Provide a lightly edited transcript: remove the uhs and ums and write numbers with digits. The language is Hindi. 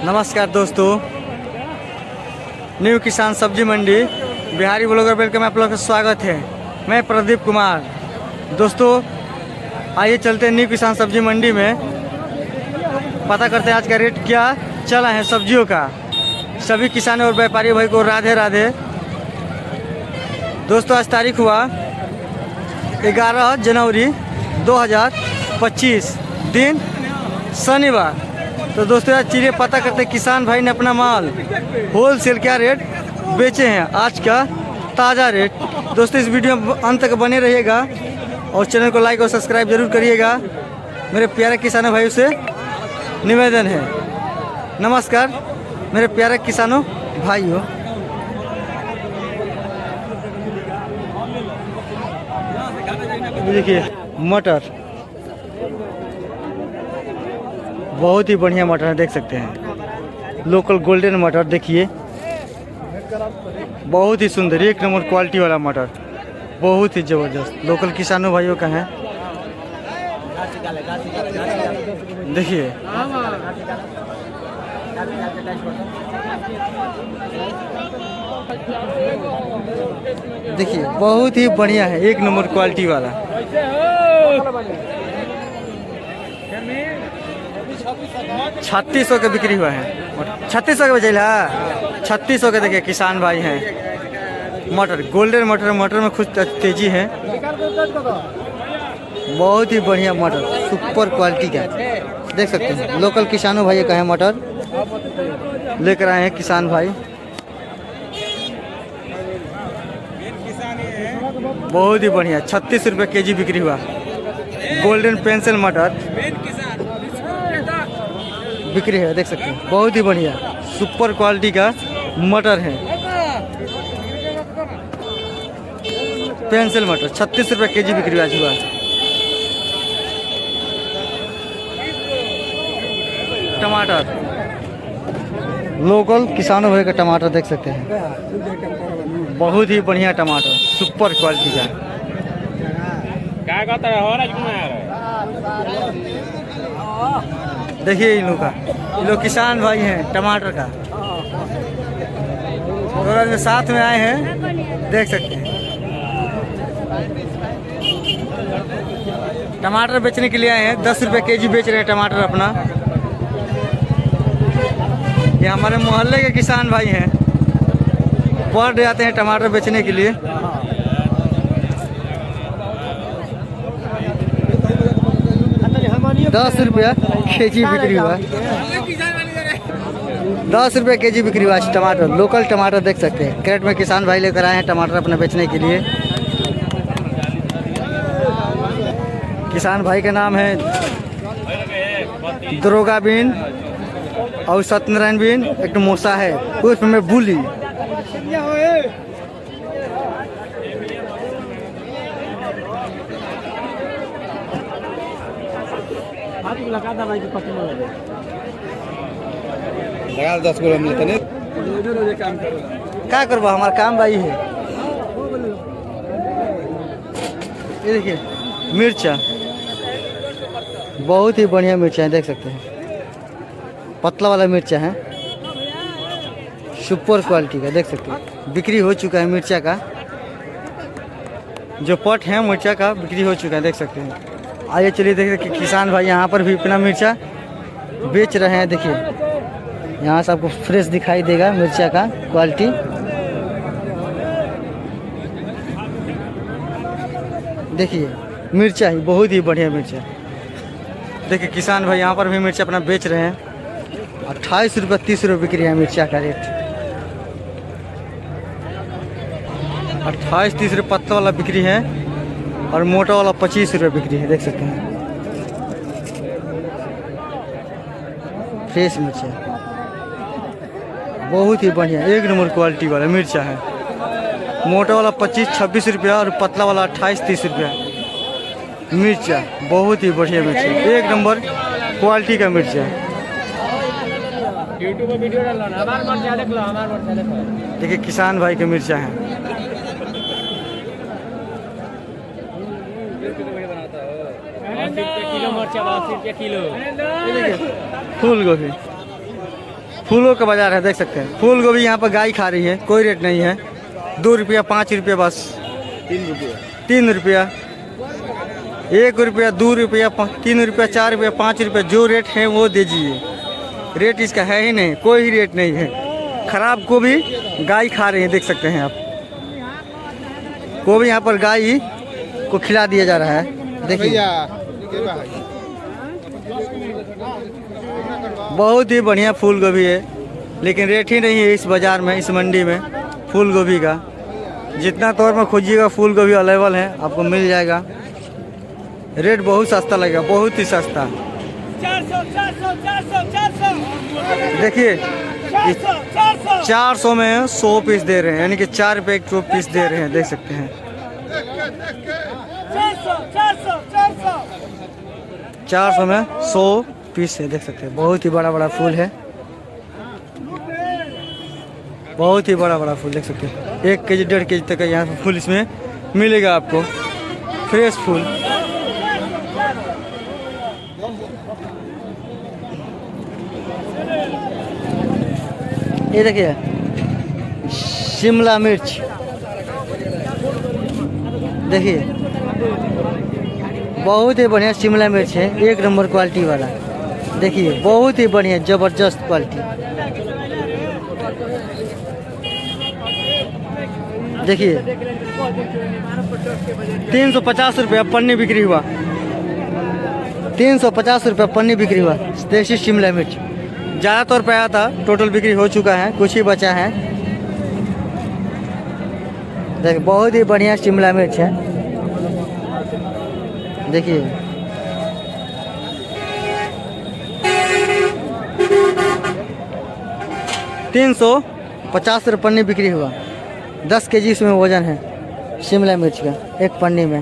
नमस्कार दोस्तों, न्यू किसान सब्जी मंडी बिहारी ब्लॉगर वेलकम में आप लोगों का स्वागत है। मैं प्रदीप कुमार। दोस्तों आइए चलते हैं न्यू किसान सब्जी मंडी में, पता करते हैं आज का रेट क्या चला है सब्जियों का। सभी किसानों और व्यापारी भाई को राधे राधे। दोस्तों आज तारीख हुआ 11 जनवरी 2025, दिन शनिवार। तो दोस्तों आज चलिए पता करते हैं किसान भाई ने अपना माल होल सेल क्या रेट बेचे हैं, आज का ताज़ा रेट। दोस्तों इस वीडियो में अंत तक बने रहिएगा और चैनल को लाइक और सब्सक्राइब जरूर करिएगा। मेरे प्यारे किसानों भाइयों से निवेदन है। नमस्कार मेरे प्यारे किसानों भाइयों। देखिए मटर, बहुत ही बढ़िया मटर है, देख सकते हैं लोकल गोल्डन मटर। देखिए बहुत ही सुंदर, एक नंबर क्वालिटी वाला मटर, बहुत ही ज़बरदस्त लोकल किसानों भाइयों का है। देखिए देखिए बहुत ही बढ़िया है, एक नंबर क्वालिटी वाला। 3600 के बिक्री हुआ है, 3600 के बेचेला 3600 के। देखिए किसान भाई हैं मटर, गोल्डन मटर, मटर में कुछ तेजी है। बहुत ही बढ़िया मटर, सुपर क्वालिटी का, देख सकते हैं लोकल किसानों भाई का है मटर, लेकर आए हैं किसान भाई। बहुत ही बढ़िया 36 रुपये केजी बिक्री हुआ गोल्डन पेंसिल मटर बिक्री है, देख सकते हैं बहुत ही बढ़िया सुपर क्वालिटी का मटर है। पेंसिल मटर 36 रुपये केजी बिक्री हुआ। टमाटर, लोकल किसानों भाई का टमाटर देख सकते हैं, बहुत ही बढ़िया टमाटर, सुपर क्वालिटी का। क्या कहता है राजकुमार? देखिए इन लोग किसान भाई हैं टमाटर का, और साथ में आए हैं, देख सकते हैं टमाटर बेचने के लिए आए हैं। 10 रुपये केजी बेच रहे हैं टमाटर अपना। ये हमारे मोहल्ले के किसान भाई हैं, पर डे आते हैं टमाटर बेचने के लिए। दस रुपया केजी बिक्री हुआ, 10 रुपये केजी बिक्री हुआ टमाटर, लोकल टमाटर देख सकते हैं। कैरेट में किसान भाई लेकर आए हैं टमाटर अपने बेचने के लिए। किसान भाई का नाम है दरोगा बीन और सत्यनारायण बीन, एक मोसा है उस में बुली। लगा 10 गो मिलते नहीं, क्या करबो हमारा काम भाई है। ये देखिए मिर्चा, बहुत ही बढ़िया मिर्चा है, देख सकते हैं पतला वाला मिर्चा है, सुपर क्वालिटी का, देख सकते हैं बिक्री हो चुका है मिर्चा का। जो पट है मिर्चा का बिक्री हो चुका है, देख सकते हैं। आइए चलिए देखते कि किसान भाई यहाँ पर भी अपना मिर्चा बेच रहे हैं। देखिए यहाँ से आपको फ्रेश दिखाई देगा मिर्चा का क्वालिटी। देखिए मिर्चा ही बहुत ही बढ़िया मिर्चा। देखिए किसान भाई यहाँ पर भी मिर्चा अपना बेच रहे हैं। 28 रुपये 30 रुपये बिक्री है मिर्चा का रेट। 28-30 रुपये पत्ता वाला बिक्री है और मोटा वाला 25 रुपये बिक्री है, देख सकते हैं फ्रेश मिर्चा, बहुत ही बढ़िया एक नंबर क्वालिटी वाला मिर्चा है। मोटा वाला 25-26 रुपया और पतला वाला 28-30 रुपया मिर्चा, बहुत ही बढ़िया मिर्चा, एक नंबर क्वालिटी का मिर्चा है। यूट्यूब पर वीडियो डालो ना, हमार मिर्चा देख लो, हमार मिर्चा देखो। देखिए किसान भाई के मिर्चा है। किलो मिर्चा 80 रुपया किलो। फूल गोभी फूलों का बाजार है, देख सकते हैं। फूल गोभी यहाँ पर गाय खा रही है, कोई रेट नहीं है। 2 रुपया 5 रुपया बस। 3 रुपया। 3 रुपया, 1 रुपया, 2 रुपया, 3 रुपया, 4 रुपया, 5 रुपया, जो रेट है वो दीजिए। रेट इसका है ही नहीं, कोई ही रेट नहीं है। खराब गोभी गाय खा रही है, देख सकते हैं आप। गोभी यहाँ पर गाय को खिला दिया जा रहा है, देखिए। बहुत ही बढ़िया फूल गोभी है, लेकिन रेट ही नहीं है इस बाज़ार में, इस मंडी में फूल गोभी का। जितना तौर में खोजिएगा फूल गोभी अवेलेबल है, आपको मिल जाएगा। रेट बहुत सस्ता लगेगा, बहुत ही सस्ता। 400 देखिए 400 में 100 पीस दे रहे हैं, यानी कि 4 रुपये एक पीस दे रहे हैं, देख सकते हैं। 400 में 100 पीस है, देख सकते हैं। बहुत ही बड़ा बड़ा फूल है, बहुत ही बड़ा बड़ा फूल, देख सकते हैं। 1 केजी 1.5 केजी तक का यहाँ पर फूल इसमें मिलेगा आपको, फ्रेश फूल। ये देखिए शिमला मिर्च, देखिए बहुत ही बढ़िया शिमला मिर्च है, 1 नंबर क्वालिटी वाला। देखिए बहुत ही बढ़िया ज़बरदस्त क्वालिटी। देखिए 350 रुपया पन्नी बिक्री हुआ, 350 रुपया पन्नी बिक्री हुआ देसी शिमला मिर्च। ज़्यादा तौर पे आया था, टोटल बिक्री हो चुका है, कुछ ही बचा है। देखिए बहुत ही बढ़िया शिमला मिर्च है, देखिए। ₹350 पन्नी बिक्री हुआ। 10 केजी इसमें वजन है शिमला मिर्च का, एक पन्नी में।